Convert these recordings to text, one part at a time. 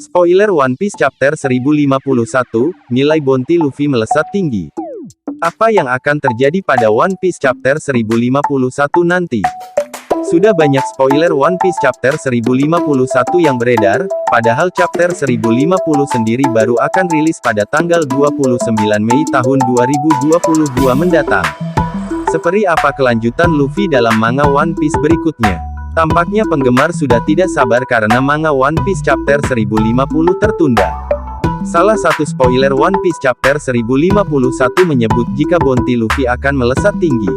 Spoiler One Piece Chapter 1051, nilai bounty Luffy melesat tinggi. Apa yang akan terjadi pada One Piece Chapter 1051 nanti? Sudah banyak spoiler One Piece Chapter 1051 yang beredar, padahal Chapter 1050 sendiri baru akan rilis pada tanggal 29 Mei tahun 2022 mendatang. Seperti apa kelanjutan Luffy dalam manga One Piece berikutnya? Tampaknya penggemar sudah tidak sabar karena manga One Piece Chapter 1050 tertunda. Salah satu spoiler One Piece Chapter 1051 menyebut jika bounty Luffy akan melesat tinggi.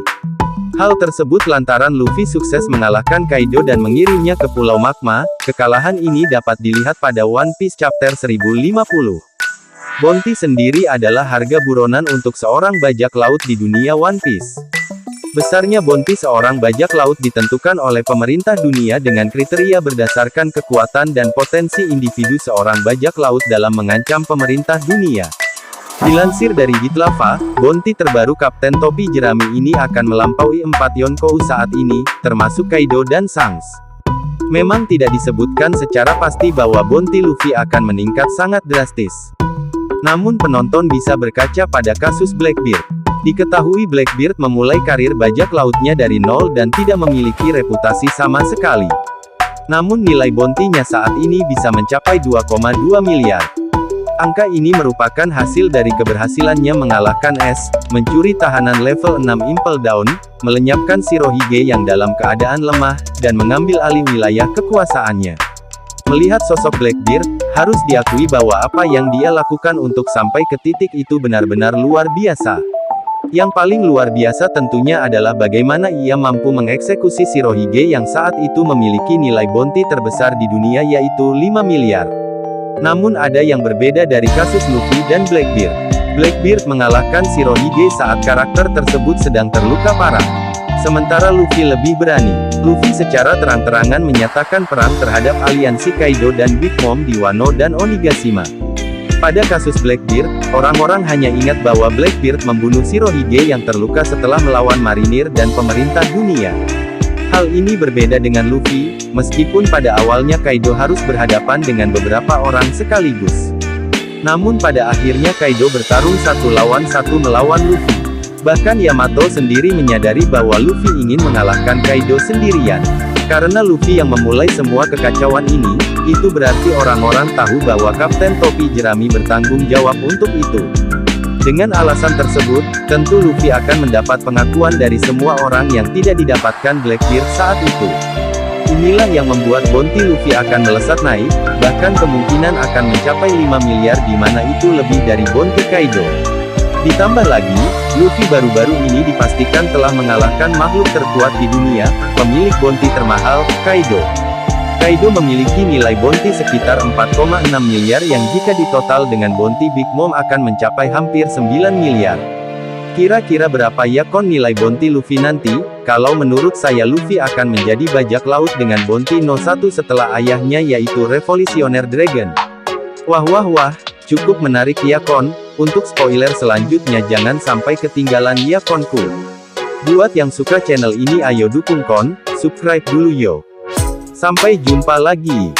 Hal tersebut lantaran Luffy sukses mengalahkan Kaido dan mengirimnya ke Pulau Magma. Kekalahan ini dapat dilihat pada One Piece Chapter 1050. Bounty sendiri adalah harga buronan untuk seorang bajak laut di dunia One Piece. Besarnya bounty seorang bajak laut ditentukan oleh pemerintah dunia dengan kriteria berdasarkan kekuatan dan potensi individu seorang bajak laut dalam mengancam pemerintah dunia. Dilansir dari Bitlava, bounty terbaru Kapten Topi Jerami ini akan melampaui 4 Yonkou saat ini, termasuk Kaido dan Shanks. Memang tidak disebutkan secara pasti bahwa bounty Luffy akan meningkat sangat drastis. Namun penonton bisa berkaca pada kasus Blackbeard. Diketahui Blackbeard memulai karir bajak lautnya dari nol dan tidak memiliki reputasi sama sekali. Namun nilai bounty-nya saat ini bisa mencapai 2,2 miliar. Angka ini merupakan hasil dari keberhasilannya mengalahkan S, mencuri tahanan level 6 Impel Down, melenyapkan Shirohige yang dalam keadaan lemah, dan mengambil alih wilayah kekuasaannya. Melihat sosok Blackbeard, harus diakui bahwa apa yang dia lakukan untuk sampai ke titik itu benar-benar luar biasa. Yang paling luar biasa tentunya adalah bagaimana ia mampu mengeksekusi Shirohige yang saat itu memiliki nilai bounty terbesar di dunia yaitu 5 miliar. Namun ada yang berbeda dari kasus Luffy dan Blackbeard. Blackbeard mengalahkan Shirohige saat karakter tersebut sedang terluka parah. Sementara Luffy lebih berani. Luffy secara terang-terangan menyatakan perang terhadap aliansi Kaido dan Big Mom di Wano dan Onigashima. Pada kasus Blackbeard, orang-orang hanya ingat bahwa Blackbeard membunuh Shirohige yang terluka setelah melawan marinir dan pemerintah dunia. Hal ini berbeda dengan Luffy, meskipun pada awalnya Kaido harus berhadapan dengan beberapa orang sekaligus. Namun pada akhirnya Kaido bertarung 1 lawan 1 melawan Luffy. Bahkan Yamato sendiri menyadari bahwa Luffy ingin mengalahkan Kaido sendirian. Karena Luffy yang memulai semua kekacauan ini, itu berarti orang-orang tahu bahwa Kapten Topi Jerami bertanggung jawab untuk itu. Dengan alasan tersebut, tentu Luffy akan mendapat pengakuan dari semua orang yang tidak didapatkan Blackbeard saat itu. Inilah yang membuat bounty Luffy akan melesat naik, bahkan kemungkinan akan mencapai 5 miliar di mana itu lebih dari bounty Kaido. Ditambah lagi, Luffy baru-baru ini dipastikan telah mengalahkan makhluk terkuat di dunia, pemilik bounty termahal, Kaido. Kaido memiliki nilai bounty sekitar 4,6 miliar yang jika ditotal dengan bounty Big Mom akan mencapai hampir 9 miliar. Kira-kira berapa ya kon nilai bounty Luffy nanti? Kalau menurut saya Luffy akan menjadi bajak laut dengan bounty No. 1 setelah ayahnya yaitu Revolutionary Dragon. Wah, cukup menarik ya kon. Untuk spoiler selanjutnya jangan sampai ketinggalan ya konku. Buat yang suka channel ini ayo dukung kon, subscribe dulu yo. Sampai jumpa lagi.